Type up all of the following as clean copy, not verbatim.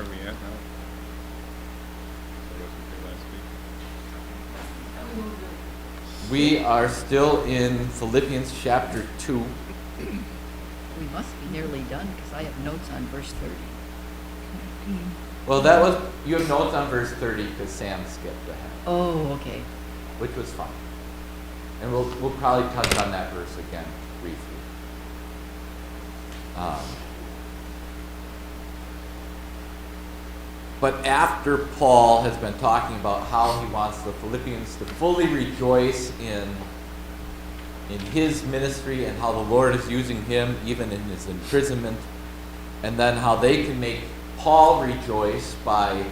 are we at now? I wasn't here last week. We are still in Philippians chapter 2. We must be nearly done because I have notes on verse 30. Well, you have notes on verse 30 because Sam skipped ahead, Oh, okay. which was fine. And we'll probably touch on that verse again briefly. But after Paul has been talking about how he wants the Philippians to fully rejoice in his ministry and how the Lord is using him even in his imprisonment, and then how they can make Paul rejoice by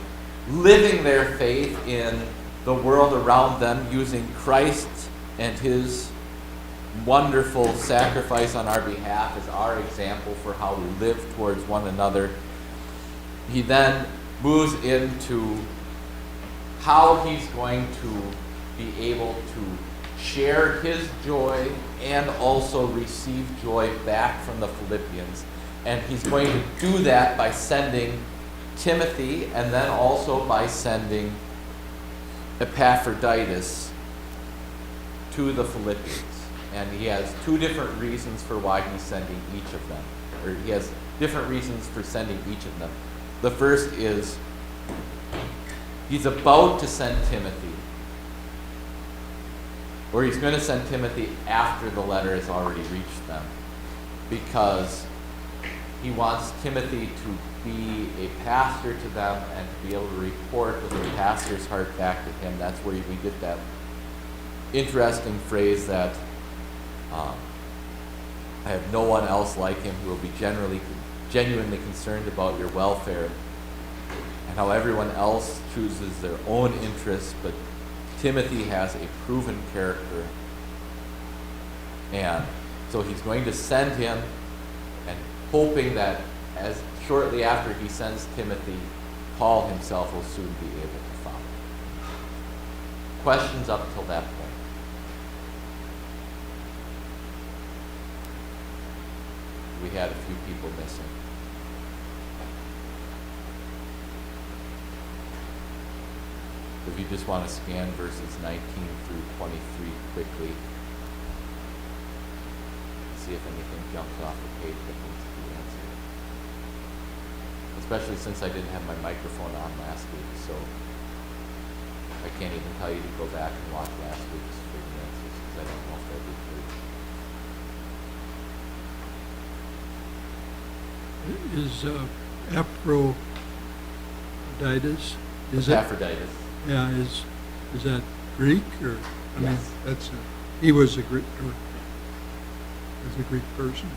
living their faith in the world around them, using Christ and his wonderful sacrifice on our behalf as our example for how we live towards one another. He then moves into how he's going to be able to share his joy and also receive joy back from the Philippians. And he's going to do that by sending Timothy and then also by sending Epaphroditus to the Philippians. And he has two different reasons for why he's sending each of them. Or he has different reasons for sending each of them. The first is he's about to send Timothy. Or he's going to send Timothy after the letter has already reached them. Because he wants Timothy to be a pastor to them and to be able to report with a pastor's heart back to him. That's where we get that interesting phrase that I have no one else like him who will be genuinely concerned about your welfare, and how everyone else chooses their own interests, but Timothy has a proven character. And so he's going to send him, and hoping that as shortly after he sends Timothy, Paul himself will soon be able to follow. Questions up till that point? We had a few people missing. If you just want to scan verses 19 through 23 quickly, see if anything jumps off the page that needs to be answered. Especially since I didn't have my microphone on last week, so I can't even tell you to go back and watch last week's for the answers because I don't know if that'd be true. Is Epaphroditus? Epaphroditus. Yeah, is that Greek or? I mean, Yes. He was a Greek person.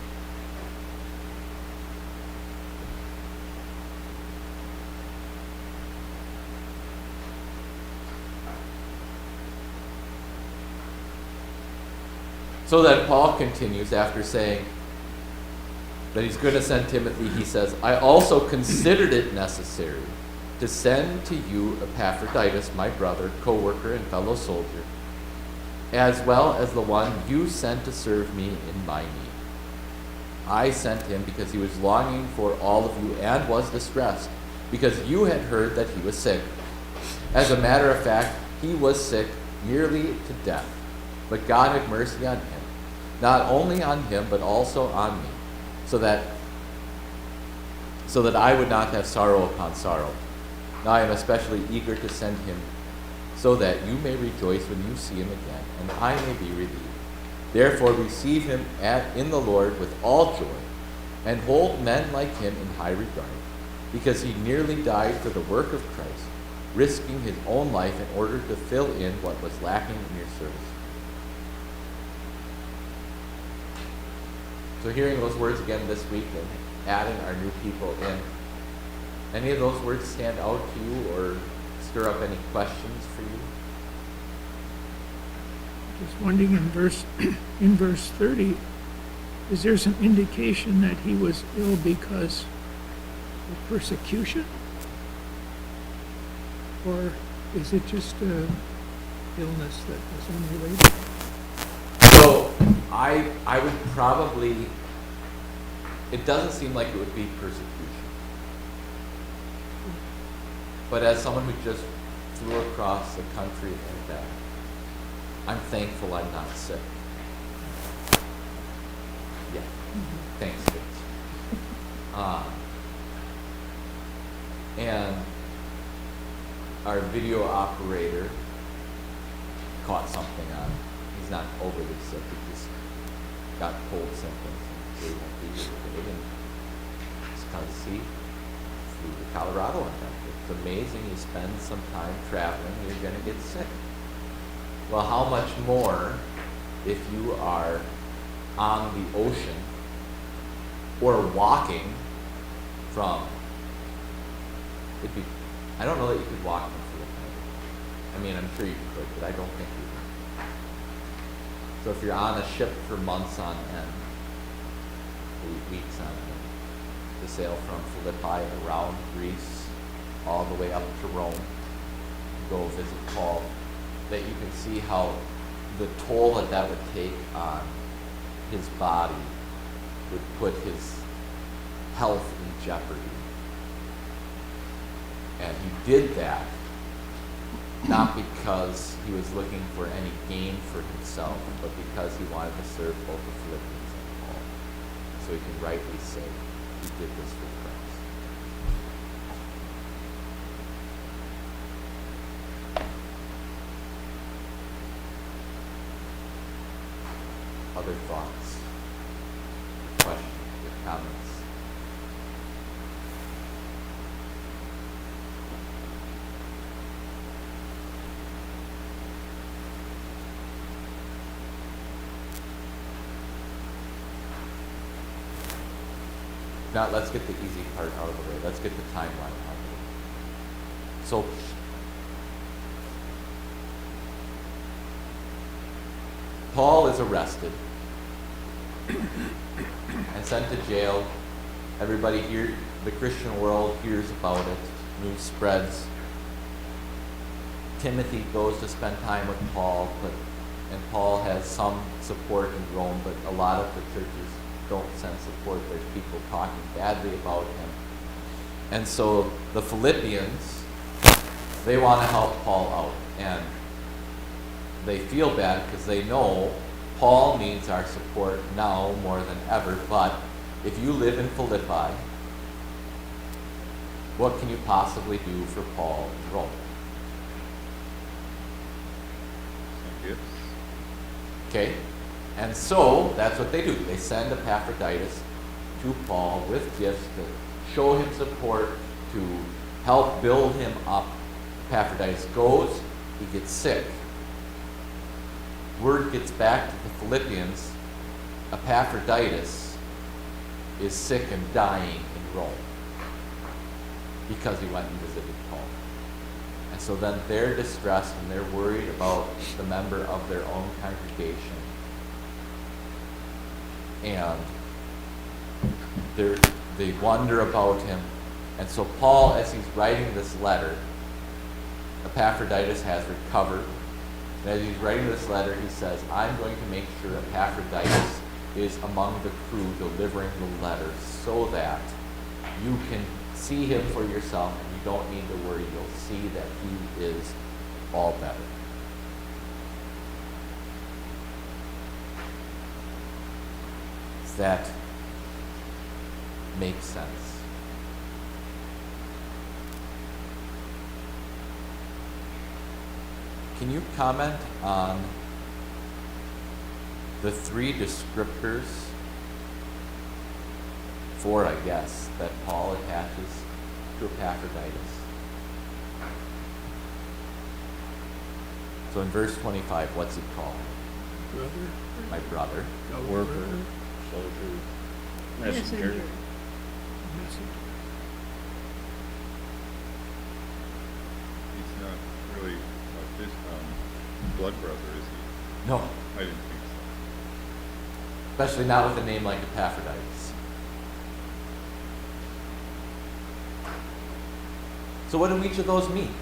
So then Paul continues after saying that he's going to send Timothy. He says, I also considered it necessary to send to you Epaphroditus, my brother, co-worker, and fellow soldier, as well as the one you sent to serve me in my need. I sent him because he was longing for all of you and was distressed, because you had heard that he was sick. As a matter of fact, he was sick nearly to death, but God had mercy on him, not only on him, but also on me, so that I would not have sorrow upon sorrow. Now I am especially eager to send him, so that you may rejoice when you see him again, and I may be relieved. Therefore receive him in the Lord with all joy, and hold men like him in high regard, because he nearly died for the work of Christ, risking his own life in order to fill in what was lacking in your service. So hearing those words again this week and adding our new people in, any of those words stand out to you or stir up any questions for you? Just wondering in verse 30, is there some indication that he was ill because of persecution? Or is it just an illness that was unrelated? So I would probably, it doesn't seem like it would be persecution. But as someone who just flew across the country and back, I'm thankful I'm not sick. Yeah. Thanks, kids. And our video operator caught something on. He's not overly sick. He just got cold symptoms. And so he won't be here today. And it's because he flew to Colorado and back. It's amazing. You spend some time traveling, you're going to get sick. Well, how much more if you are on the ocean or walking from, I don't know that you could walk from Philippi. I mean, I'm sure you could, but I don't think you could. So if you're on a ship for months on end, weeks on end, to sail from Philippi around Greece, all the way up to Rome, go visit Paul, that you can see how the toll that would take on his body would put his health in jeopardy. And he did that not because he was looking for any gain for himself, but because he wanted to serve both the Philippians and Paul. So he can rightly say he did this for Christ. Other thoughts, questions, or comments? Now let's get the easy part out of the way. Let's get the timeline out of the way. So Paul is arrested and sent to jail. Everybody here, the Christian world hears about it. News spreads. Timothy goes to spend time with Paul, and Paul has some support in Rome, but a lot of the churches don't send support. There's people talking badly about him. And so the Philippians, they want to help Paul out. And they feel bad because they know Paul needs our support now more than ever. But if you live in Philippi, what can you possibly do for Paul in Rome? Some gifts. Okay? And so that's what they do. They send Epaphroditus to Paul with gifts to show him support, to help build him up. Epaphroditus goes, he gets sick. Word gets back to the Philippians, Epaphroditus is sick and dying in Rome because he went and visited Paul. And so then they're distressed and they're worried about the member of their own congregation. And they wonder about him. And so Paul, as he's writing this letter, Epaphroditus has recovered. And as he's writing this letter, he says, I'm going to make sure Epaphroditus is among the crew delivering the letter so that you can see him for yourself and you don't need to worry. You'll see that he is all better. Does that make sense? Can you comment on the three descriptors, four, I guess, that Paul attaches to Epaphroditus? So in verse 25, what's he called? Brother, My brother. Worker, soldier, messenger. message. He's not really like his blood brother, is he? No, I didn't think so. especially not with a name like Epaphroditus. So what do each of those mean?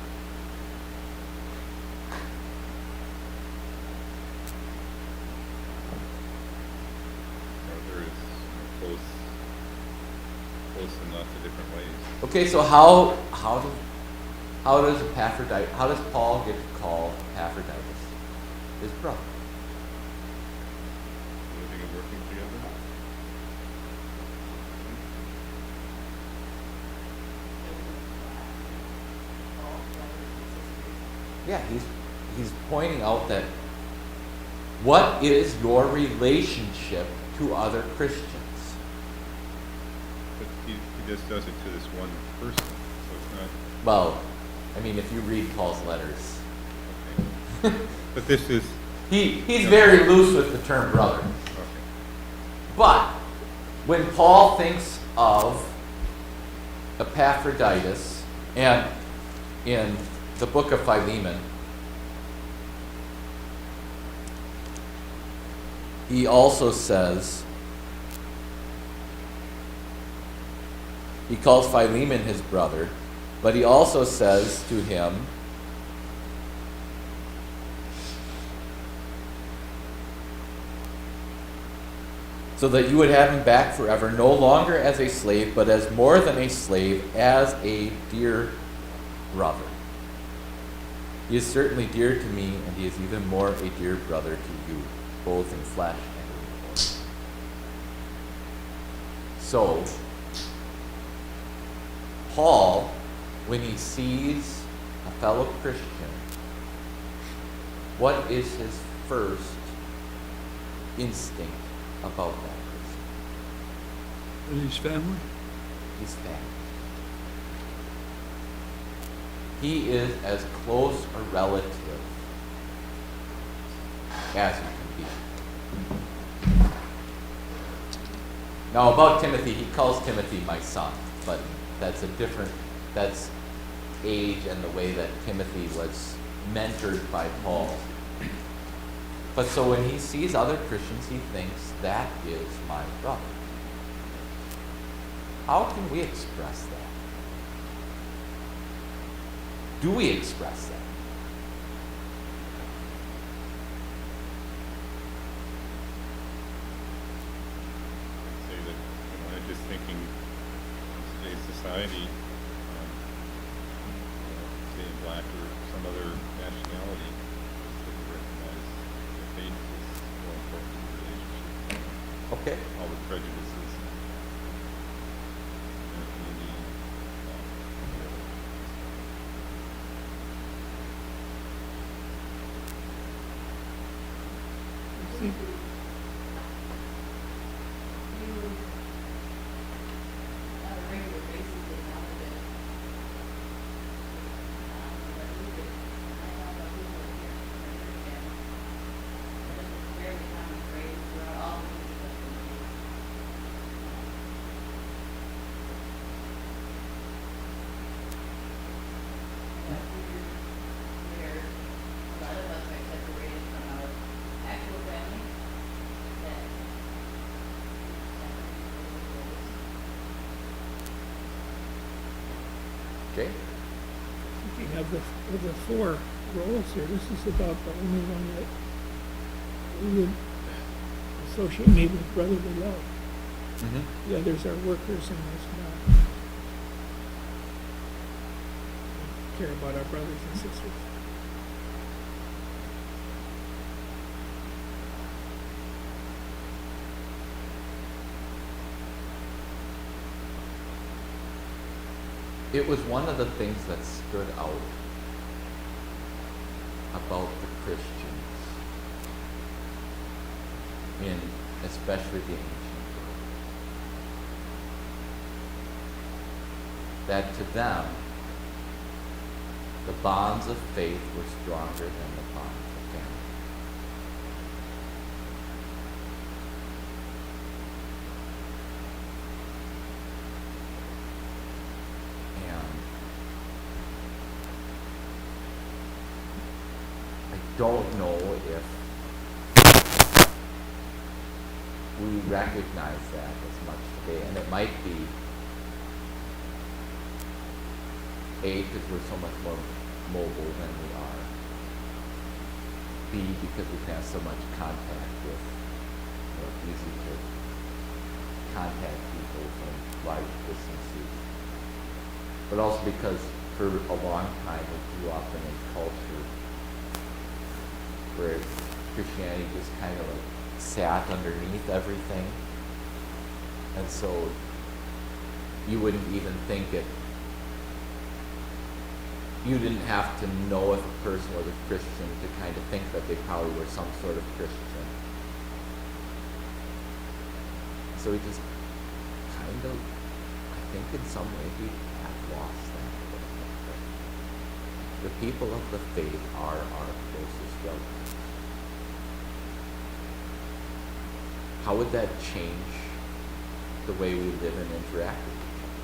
Brother is close enough in different ways. Okay, so how how does Paul get to call Epaphroditus his brother? Living and working together. Yeah, he's pointing out that what is your relationship to other Christians? But he just does it to this one person, so it's not, Well, I mean, if you read Paul's letters, okay. But this is, he's very loose with the term brother. okay. But when Paul thinks of Epaphroditus, and in the book of Philemon, he also says, he calls Philemon his brother, but he also says to him, so that you would have him back forever, no longer as a slave, but as more than a slave, as a dear brother. He is certainly dear to me, and he is even more a dear brother to you, both in flesh and in spirit. So, Paul, when he sees a fellow Christian, what is his first instinct about that person? And his family? His family. He is as close a relative as he can be. Now about Timothy, he calls Timothy my son, but that's age and the way that Timothy was mentored by Paul. But so when he sees other Christians, he thinks, that is my brother. How can we express that? Do we express that? Say that, I'm just thinking in today's society, say in black or some other nationality, that we recognize that faith is more important in the relationship. Okay. All the prejudices in the community. Whatever. I think Okay. Speaking of the four roles here, this is about the only one that we would associate maybe with brotherly love. Mm-hmm. The others are workers and there's not. We care about our brothers and sisters. It was one of the things that stood out about the Christians in especially the ancient world. That to them, the bonds of faith were stronger than the bonds of family. Don't know if we recognize that as much today, and it might be A, because we're so much more mobile than we are, B, because we can have so much contact with, easy to contact people from large distances, but also because for a long time we grew up in a culture where Christianity just kind of like sat underneath everything. And so you wouldn't even think it, you didn't have to know if a person was a Christian to kind of think that they probably were some sort of Christian. So we just kind of, I think in some way we have lost that a little bit. The people of the faith are our closest relatives. How would that change the way we live and interact with each other?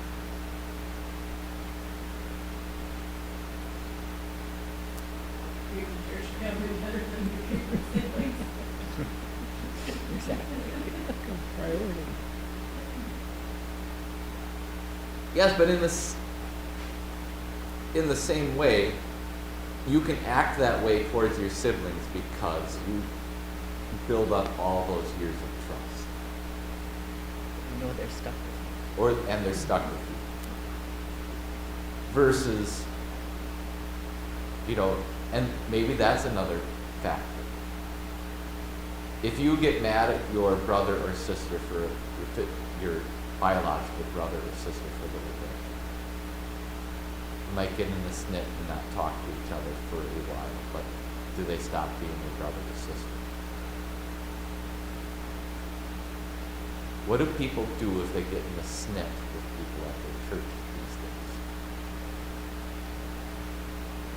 Treat the church family better than you treat your siblings. Exactly. Priority. Yes, but in the same way, you can act that way towards your siblings because you build up all those years of trust. You know they're stuck with you. And they're stuck with you. Versus, and maybe that's another factor. If you get mad at your brother or sister for your biological brother or sister for a little bit, you might get in a snit and not talk to each other for a while, but do they stop being your brother or sister? What do people do if they get in a snit with people at their church these days?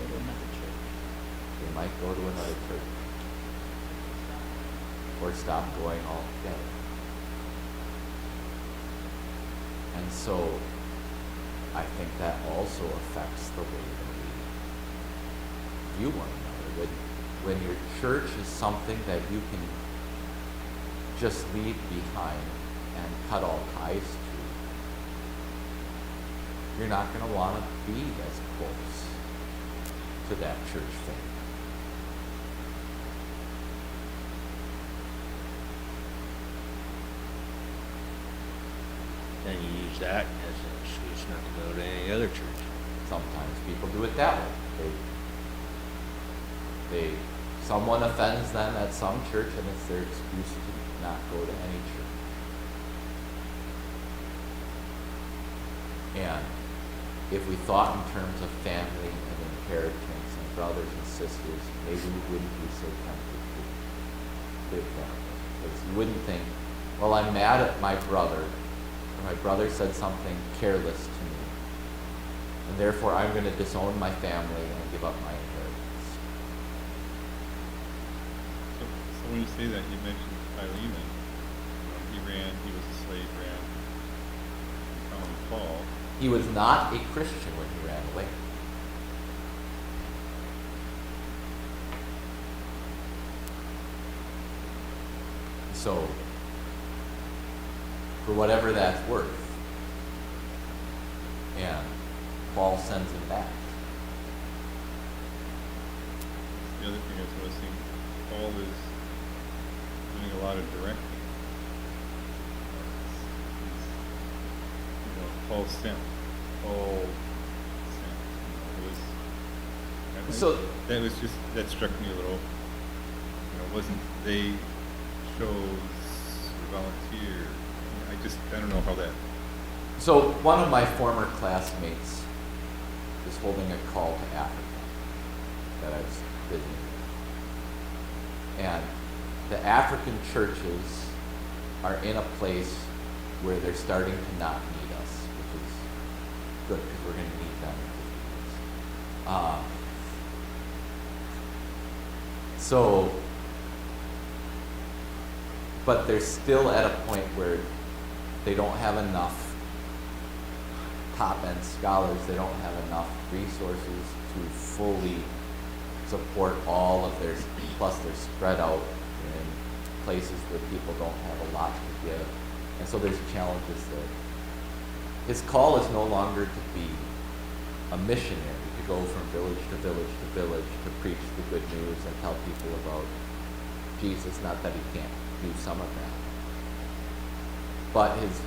Go to another church. They might go to another church. Or stop going altogether. And so, I think that also affects the way that we view one another. When your church is something that you can just leave behind and cut all ties to, you're not going to want to be as close to that church family. Then you use that as an excuse not to go to any other church. Sometimes people do it that way. Someone offends them at some church, and it's their excuse to not go to any church. And if we thought in terms of family and inheritance and brothers and sisters, maybe we wouldn't be so tempted to live that way. Because you wouldn't think, well, I'm mad at my brother, or my brother said something careless to me, and therefore I'm going to disown my family and give up my inheritance. So when you say that, you mentioned Philemon. He was a slave, ran, found Paul. He was not a Christian when he ran away. So, for whatever that's worth, and Paul sends him back. The other thing I was noticing, Paul is doing a lot of directing. Paul sent. That struck me a little. Wasn't they chose or volunteer? I don't know how that. So one of my former classmates is holding a call to Africa that I was visiting. And the African churches are in a place where they're starting to not need us, which is good because we're going to need them in 50 years. But they're still at a point where they don't have enough top-end scholars, they don't have enough resources to fully support all of theirs, plus they're spread out in places where people don't have a lot to give. And so there's challenges there. His call is no longer to be a missionary, to go from village to village to village to preach the good news and tell people about Jesus, not that he can't do some of that. But his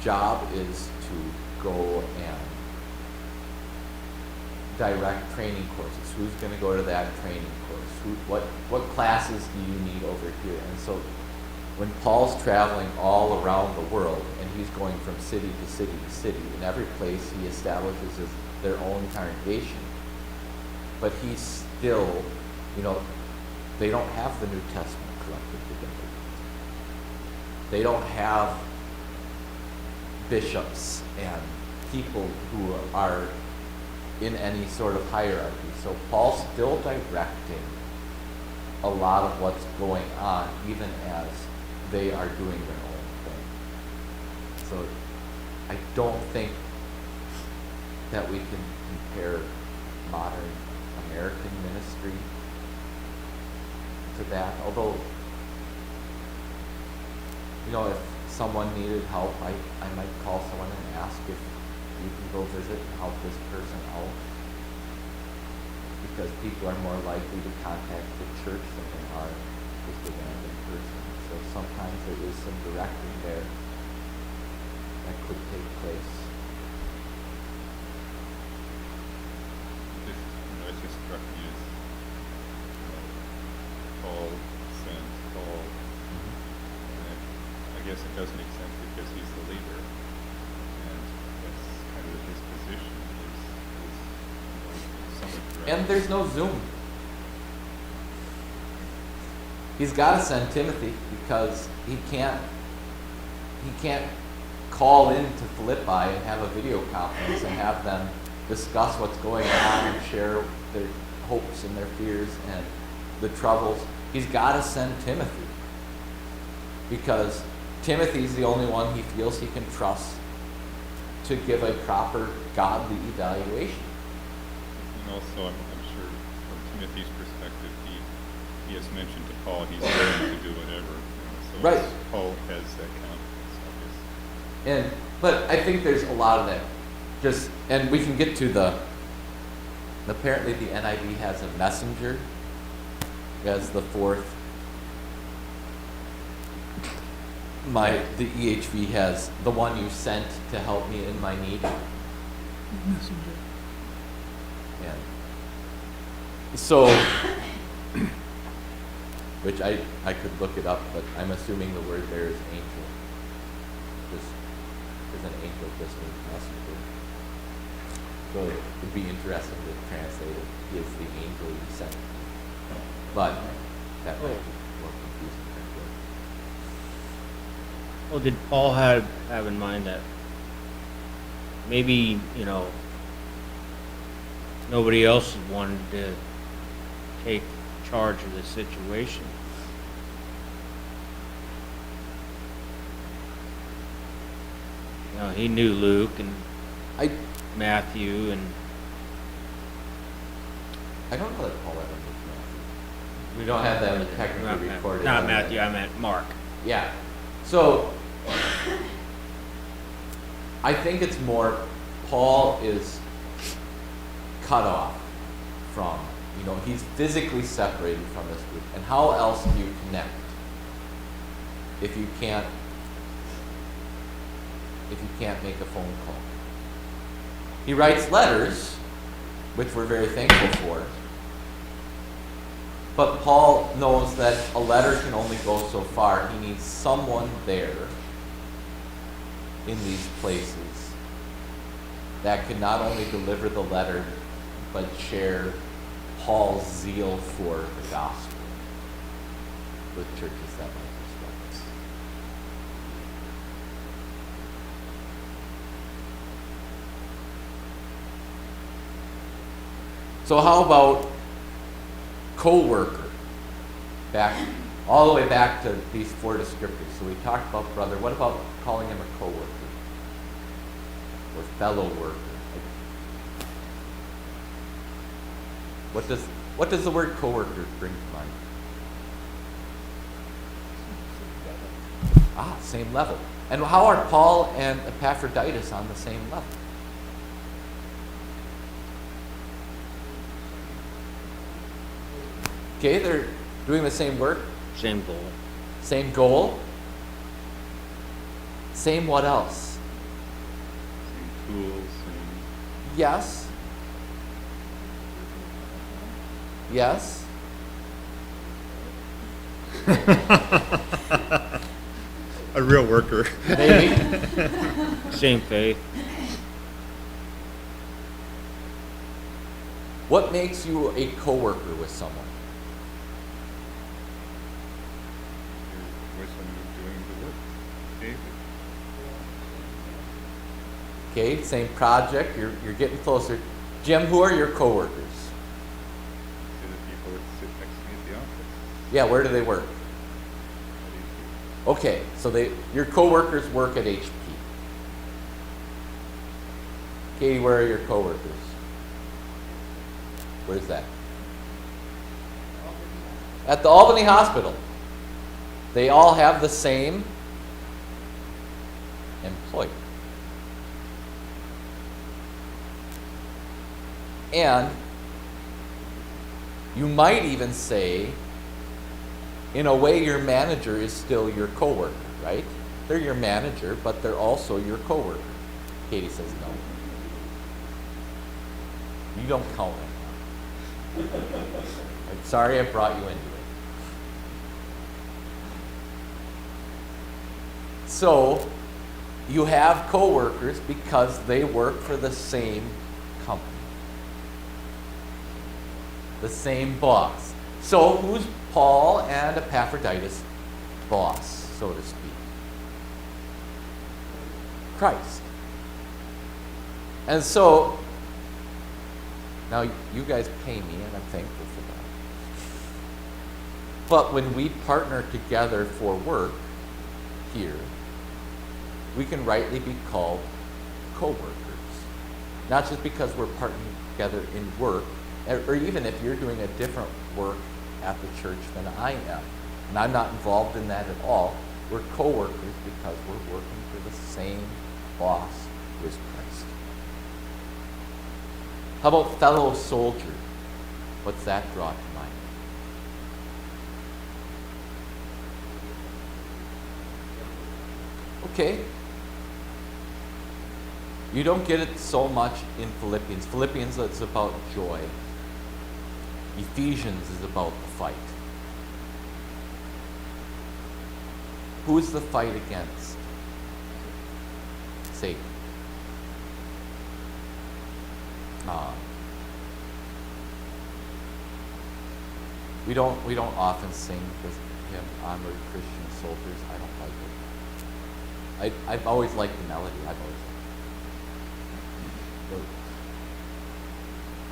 job is to go and direct training courses? Who's going to go to that training course? What classes do you need over here? And so when Paul's traveling all around the world and he's going from city to city to city, in every place he establishes their own congregation. But he's still, they don't have the New Testament collected together. They don't have bishops and people who are in any sort of hierarchy. So Paul's still directing a lot of what's going on, even as they are doing their own thing. So I don't think that we can compare modern American ministry to that. Although, if someone needed help, I might call someone and ask if you can go visit and help this person out. Because people are more likely to contact the church than they are just a random person. So sometimes there is some directing there that could take place. It just struck me as Paul sent Paul. And I guess it does make sense because he's the leader, and that's kind of his position is somewhat direct. And there's no Zoom. He's got to send Timothy because he can't call into Philippi and have a video conference and have them discuss what's going on and share their hopes and their fears and the troubles. He's got to send Timothy because Timothy's the only one he feels he can trust to give a proper godly evaluation. And also, I'm sure from Timothy's perspective, he has mentioned to Paul he's willing to do whatever. So Right. Paul has that confidence, I guess. But I think there's a lot of that. And we can get to apparently the NIV has a messenger as the fourth. The EHV has the one you sent to help me in my need. Messenger. And so, which I could look it up, but I'm assuming the word there is angel. Just as an angel just means messenger. So it would be interesting to translate it. He is the angel you sent. But that might be more confusing. Well, did Paul have in mind that maybe, nobody else wanted to take charge of the situation? He knew Luke and Matthew, and I don't know that Paul ever moved Matthew. We don't have that technically recorded. Not Matthew, I meant Mark. Yeah. So I think it's more Paul is cut off from, he's physically separated from this group. And how else do you connect if you can't make a phone call? He writes letters, which we're very thankful for. But Paul knows that a letter can only go so far. He needs someone there in these places that can not only deliver the letter, but share Paul's zeal for the gospel with churches that might be struggling. So how about co-worker? All the way back to these four descriptors. So we talked about brother. What about calling him a co-worker or fellow worker? What does the word co-worker bring to mind? Same level. And how are Paul and Epaphroditus on the same level? Okay, they're doing the same work. Same goal. Same goal. Same what else? Same tools, same. Yes. Yes? A real worker. Maybe? Same faith. What makes you a coworker with someone? You're with someone doing the work daily. Okay, same project, you're getting closer. Jim, who are your coworkers? To the people that sit next to me at the office. Yeah, where do they work? What Okay, so your coworkers work at HP. Katie, where are your coworkers? Where's that? At the Albany Hospital. They all have the same employer. And you might even say, in a way, your manager is still your coworker, right? They're your manager, but they're also your coworker. Katie says no. You don't count right now. I'm sorry I brought you into it. So, you have coworkers because they work for the same company. The same boss. So, who's Paul and Epaphroditus' boss, so to speak? Christ. And so, now you guys pay me, and I'm thankful for that. But when we partner together for work here, we can rightly be called co-workers. Not just because we're partnering together in work, or even if you're doing a different work at the church than I am, and I'm not involved in that at all. We're co-workers because we're working for the same boss, who is Christ. How about fellow soldier? What's that draw to mind? Okay. You don't get it so much in Philippians. Philippians is about joy. Ephesians is about the fight. Who is the fight against? Satan. We don't often sing the hymn "Onward, Christian Soldiers." I don't like it. I've always liked the melody. I've always liked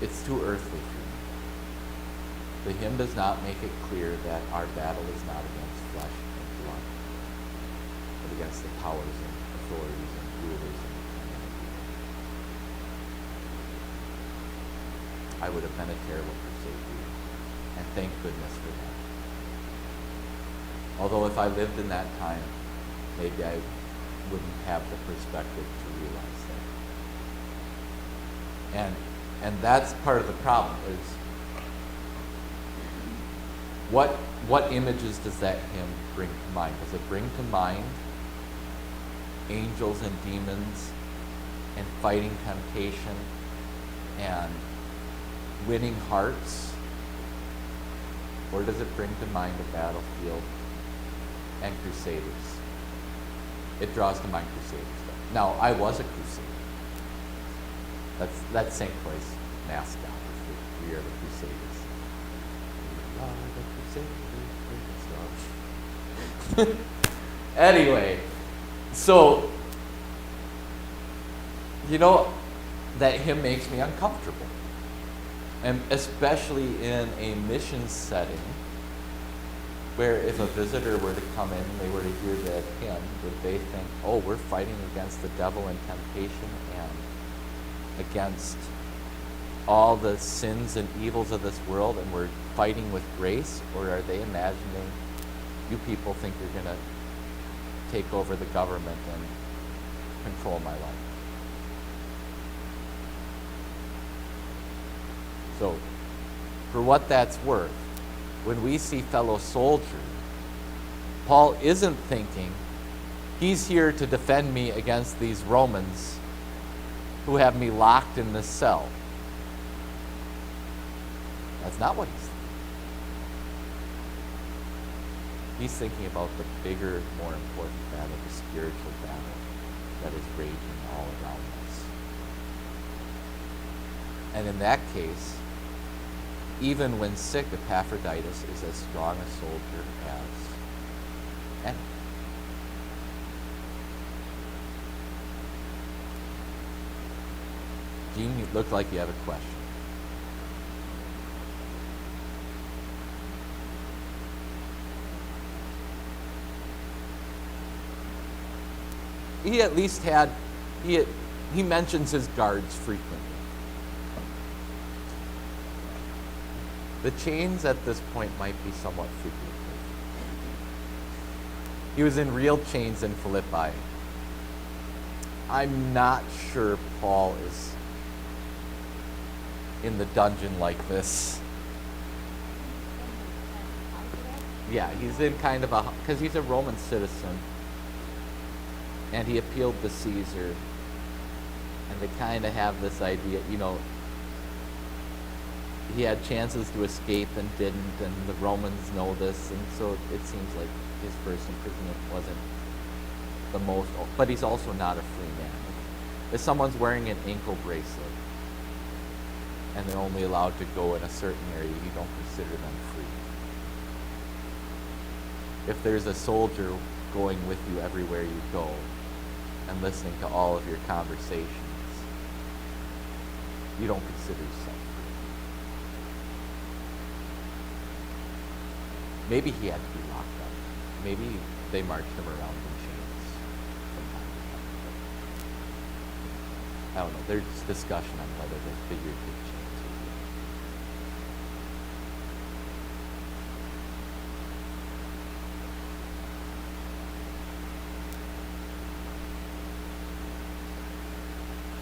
it. It's too earthly for me. The hymn does not make it clear that our battle is not against flesh and blood, but against the powers and authorities and rulers and people. I would have been a terrible crusader, and thank goodness for that. Although if I lived in that time, maybe I wouldn't have the perspective to realize that. And that's part of the problem is what images does that hymn bring to mind? Does it bring to mind angels and demons and fighting temptation and winning hearts? Or does it bring to mind a battlefield and crusaders? It draws to mind crusaders. Now, I was a crusader. That's St. Croix's mascot. We are the crusaders. We are the crusaders. Anyway, so, that hymn makes me uncomfortable. And especially in a mission setting, where if a visitor were to come in and they were to hear that hymn, would they think, oh, we're fighting against the devil and temptation and against all the sins and evils of this world, and we're fighting with grace? Or are they imagining, you people think you're going to take over the government and control my life? So, for what that's worth, when we see fellow soldier, Paul isn't thinking, he's here to defend me against these Romans who have me locked in this cell. That's not what he's thinking. He's thinking about the bigger, more important battle, the spiritual battle that is raging all around us. And in that case, even when sick, Epaphroditus is as strong a soldier as any. Gene, you look like you have a question. He at least had, he mentions his guards frequently. The chains at this point might be somewhat frequent. He was in real chains in Philippi. I'm not sure Paul is in the dungeon like this. Yeah, he's in kind of a, because he's a Roman citizen. And he appealed to Caesar. And they kind of have this idea, you know, he had chances to escape and didn't, and the Romans know this, and so it seems like his first imprisonment wasn't the most, but he's also not a free man. If someone's wearing an ankle bracelet and they're only allowed to go in a certain area, you don't consider them free. If there's a soldier going with you everywhere you go and listening to all of your conversations, you don't consider yourself free. Maybe he had to be locked up. Maybe they marched him around in chains from time to time. I don't know. There's discussion on whether they figured the chains would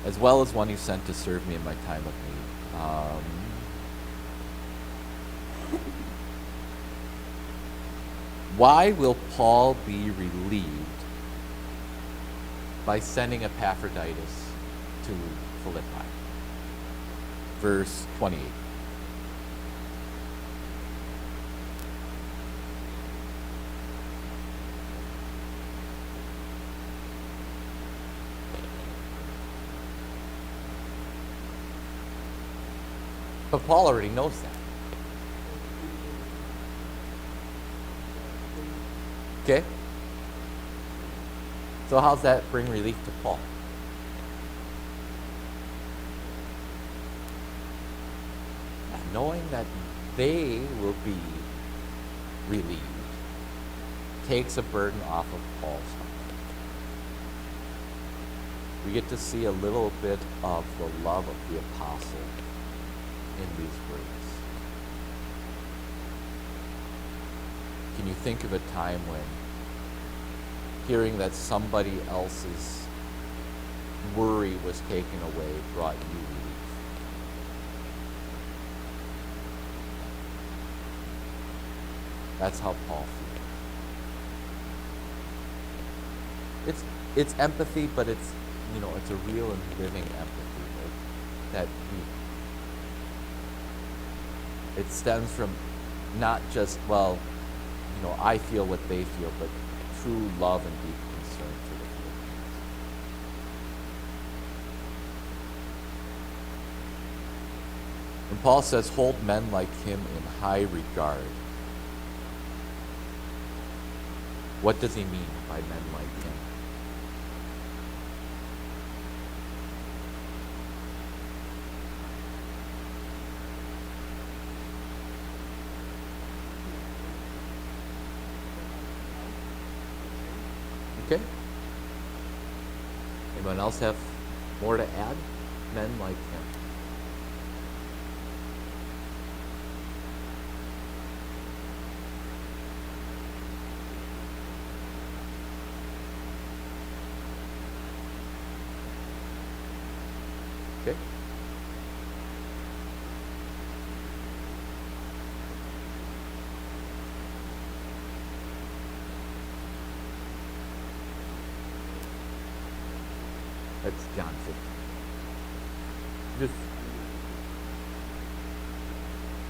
be. As well as one he sent to serve me in my time of need. Why will Paul be relieved by sending Epaphroditus to Philippi? Verse 28. But Paul already knows that. Okay? So how's that bring relief to Paul? Knowing that they will be relieved takes a burden off of Paul's heart. We get to see a little bit of the love of the apostle in these words. Can you think of a time when hearing that somebody else's worry was taken away brought you relief? That's how Paul feels. It's empathy, but it's a real and living empathy that it stems from not just, I feel what they feel, but true love and deep concern for the Philippians. And Paul says, hold men like him in high regard. What does he mean by men like him? Okay. Anyone else have more to add? Men like him. Okay. That's John 15. Just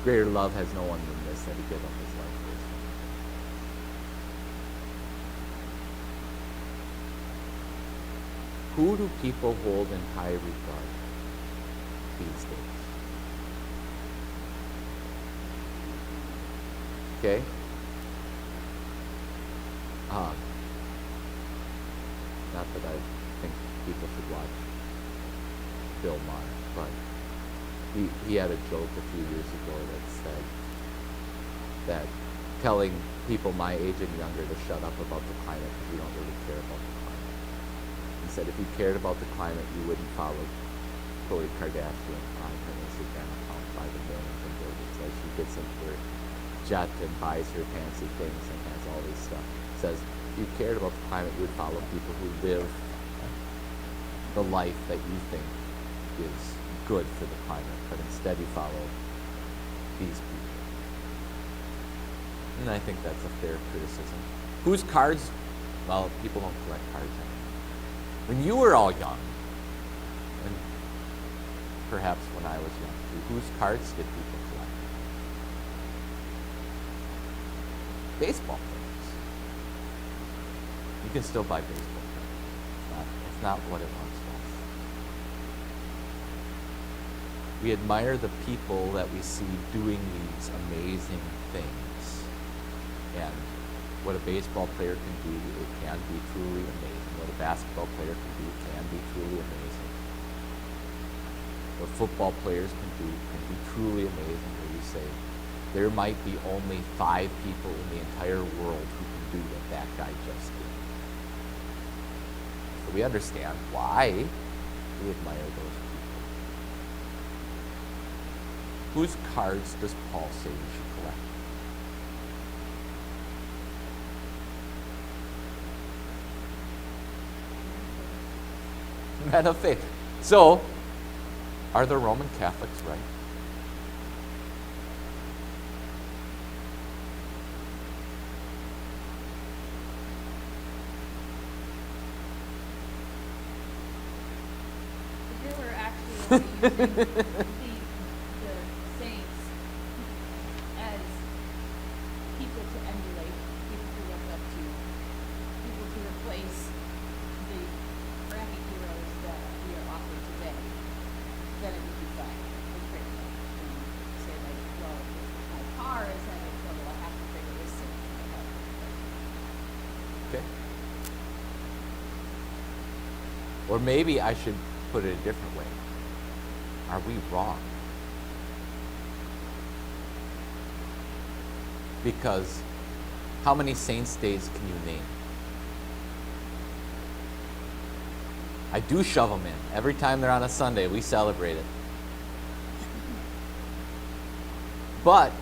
greater love has no one than this, that he gave up his life for his friends. Who do people hold in high regard these days? Okay? Not that I think people should watch Bill Maher, but he had a joke a few years ago that said that telling people my age and younger to shut up about the climate because we don't really care about the climate. He said if you cared about the climate, you wouldn't follow Khloe Kardashian on her Instagram account by the millions and billions. Like she gets into her jet and buys her fancy things and has all this stuff. Says if you cared about the climate, you would follow people who live the life that you think is good for the climate, but instead you follow these people. And I think that's a fair criticism. Whose cards? Well, people don't collect cards anymore. When you were all young, and perhaps when I was young too, whose cards did people collect? Baseball players. You can still buy baseball cards. It's not what it once was. We admire the people that we see doing these amazing things. And what a baseball player can do, it can be truly amazing. What a basketball player can do can be truly amazing. What football players can do can be truly amazing, where you say, there might be only 5 people in the entire world who can do what that guy just did. So we understand why we admire those people. Whose cards does Paul say we should collect? Men of faith. So, are the Roman Catholics right? They were actually using the saints as people to emulate, people to look up to, people to replace the crappy heroes that we are offered today. Then it would be fine. It's great. Say like, well, if my car is having trouble, I have to figure this out. Okay. Or maybe I should put it a different way. Are we wrong? Because how many saints' days can you name? I do shove them in. Every time they're on a Sunday, we celebrate it. But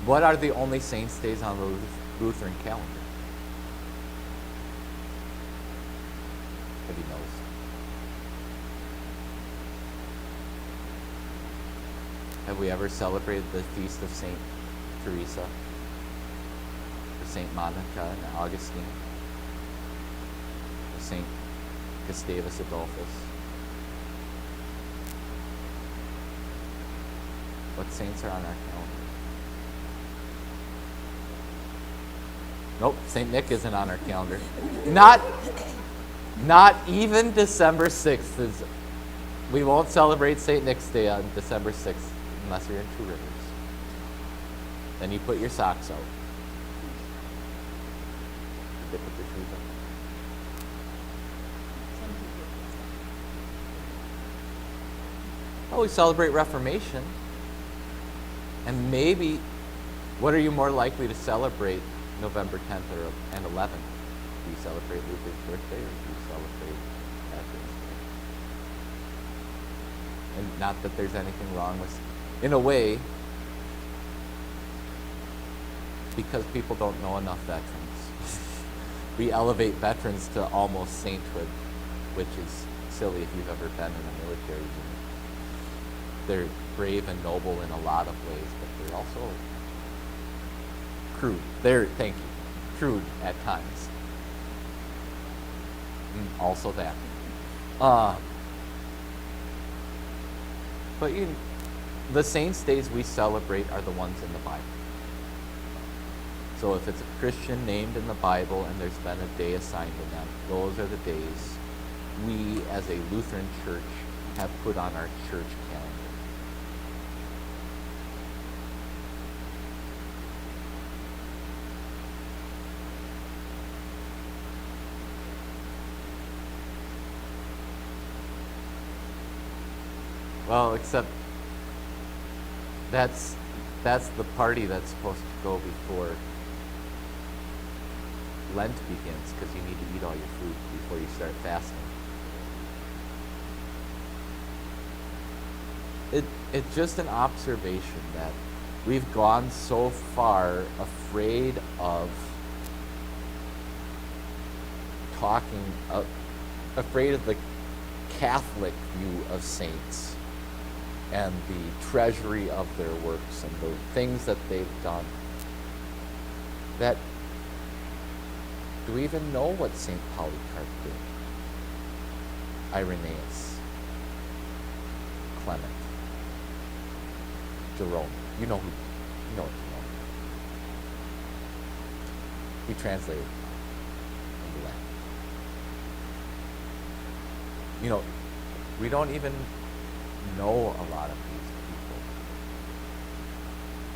what are the only saints' days on the Lutheran calendar? Have you noticed? Have we ever celebrated the feast of Saint Teresa, or Saint Monica and Augustine, or Saint Gustavus Adolphus? What saints are on our calendar? Nope, Saint Nick isn't on our calendar. Not even December 6th is. We won't celebrate Saint Nick's Day on December 6th unless you're in Two Rivers. Then you put your socks out. They put their shoes up. Some people. Oh, we celebrate Reformation. And maybe, what are you more likely to celebrate November 10th and 11th? Do you celebrate Luther's birthday, or do you celebrate Catherine's birthday? And not that there's anything wrong with, in a way, because people don't know enough veterans. We elevate veterans to almost sainthood, which is silly if you've ever been in a military unit. They're brave and noble in a lot of ways, but they're also crude. Thank you, crude at times. Also that. But the saints' days we celebrate are the ones in the Bible. So if it's a Christian named in the Bible and there's been a day assigned to them, those are the days we as a Lutheran church have put on our church calendar. Well, except that's the party that's supposed to go before Lent begins, because you need to eat all your food before you start fasting. It's just an observation that we've gone so far afraid of afraid of the Catholic view of saints and the treasury of their works and the things that they've done, that do we even know what St. Polycarp did? Irenaeus, Clement, Jerome. You know what Jerome did. He translated into Latin. We don't even know a lot of these people.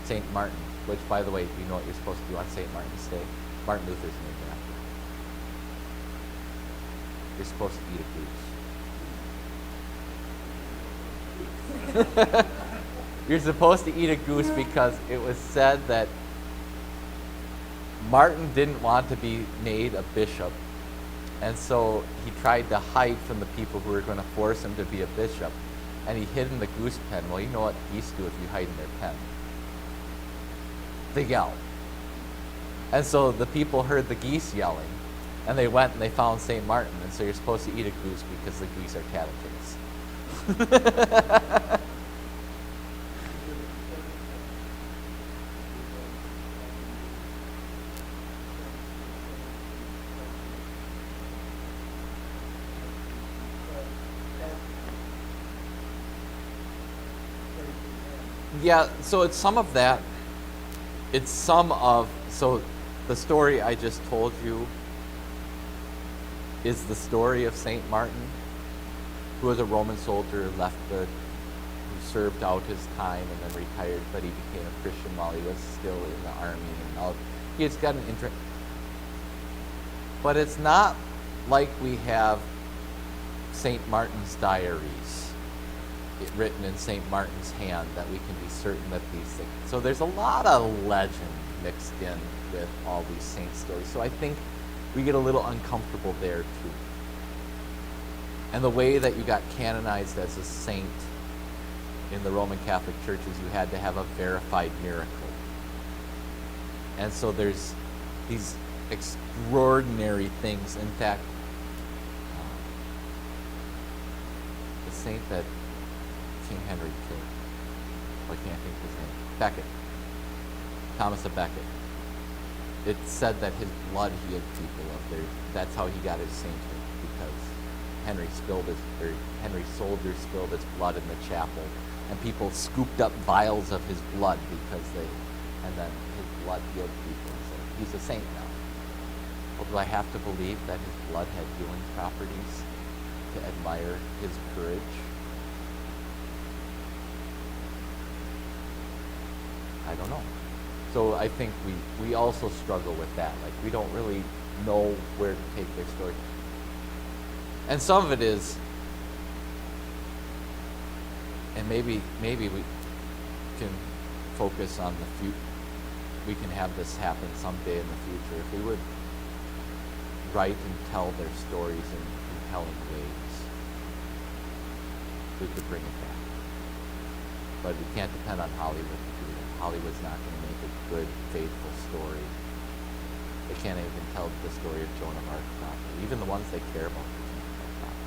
St. Martin, which, by the way, do you know what you're supposed to do on St. Martin's Day? Martin Luther's named after. You're supposed to eat a goose. You're supposed to eat a goose because it was said that Martin didn't want to be made a bishop, and so he tried to hide from the people who were going to force him to be a bishop, and he hid in the goose pen. Well, you know what geese do if you hide in their pen? They yell. And so the people heard the geese yelling, and they went and they found St. Martin, and so you're supposed to eat a goose because the geese are tattletales. Yeah, so it's some of that. So the story I just told you is the story of St. Martin, who was a Roman soldier, who served out his time and then retired, but he became a Christian while he was still in the army. And all. He has got an interest. But it's not like we have St. Martin's diaries written in St. Martin's hand that we can be certain that these things. So there's a lot of legend mixed in with all these saint stories. So I think we get a little uncomfortable there too. And the way that you got canonized as a saint in the Roman Catholic Church is you had to have a verified miracle. And so there's these extraordinary things. In fact, the saint that King Henry killed, I can't think of his name, Becket, Thomas of Becket. It said that his blood healed people that's how he got his sainthood, because Henry soldiers spilled his blood in the chapel, and people scooped up vials of his blood and then his blood healed people. So he's a saint now. Well, do I have to believe that his blood had healing properties to admire his courage? I don't know. So I think we also struggle with that. Like, we don't really know where to take their story. And some of it is, and maybe we can focus on the future. We can have this happen someday in the future. If we would write and tell their stories in compelling ways, we could bring it back. But we can't depend on Hollywood to do that. Hollywood's not going to make a good, faithful story. They can't even tell the story of Joan of Arc properly. Even the ones they care about, they can't tell properly.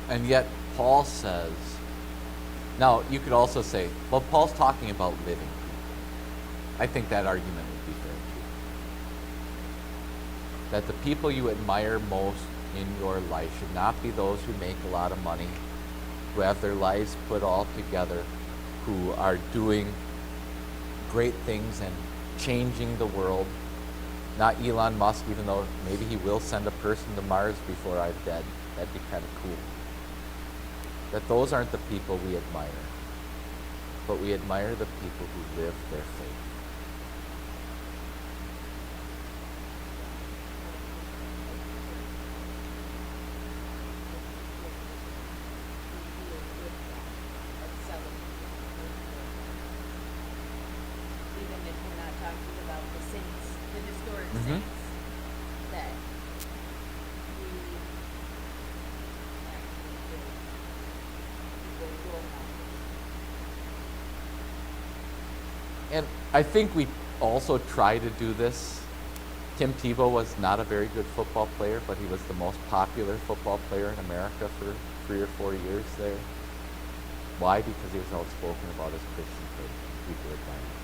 And yet Paul says, now you could also say, well, Paul's talking about living people. I think that argument would be fair too. That the people you admire most in your life should not be those who make a lot of money, who have their lives put all together, who are doing great things and changing the world. Not Elon Musk, even though maybe he will send a person to Mars before I'm dead. That'd be kind of cool. That those aren't the people we admire, but we admire the people who live their faith. Even if we're not talking about the saints, the historic Mhm. saints, that we actually give people role models. And I think we also try to do this. Tim Tebow was not a very good football player, but he was the most popular football player in America for 3 or 4 years there. Why? Because he was outspoken about his Christian faith. People admired him.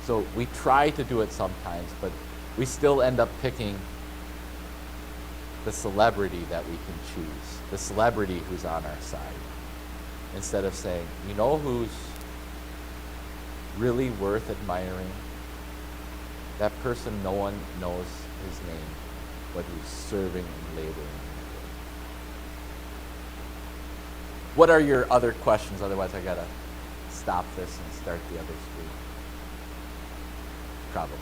So we try to do it sometimes, but we still end up picking the celebrity that we can choose, the celebrity who's on our side, instead of saying, you know who's really worth admiring? That person no one knows his name, but who's serving and laboring in the Lord. What are your other questions? Otherwise, I gotta stop this and start the other screen. Probably.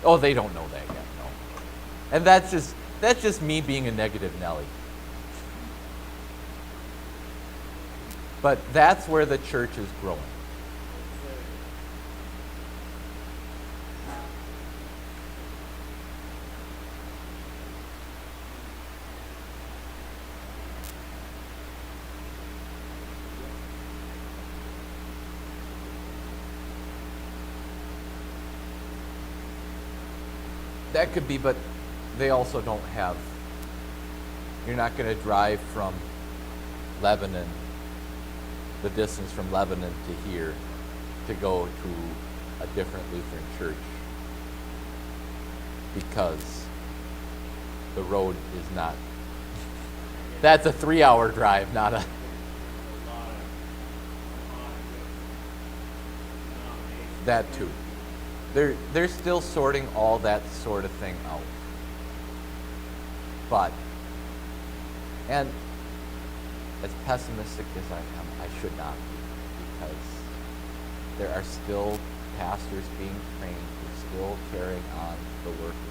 Oh, they don't know that yet, no. And that's just me being a negative Nelly. But that's where the church is growing. That could be, but they also don't have, you're not going to drive from Lebanon, the distance from Lebanon to here, to go to a different Lutheran church, because the road is not, that's a 3-hour drive, not a, that too. They're still sorting all that sort of thing out. But, and as pessimistic as I am, I should not be, because there are still pastors being trained who are still carrying on the work of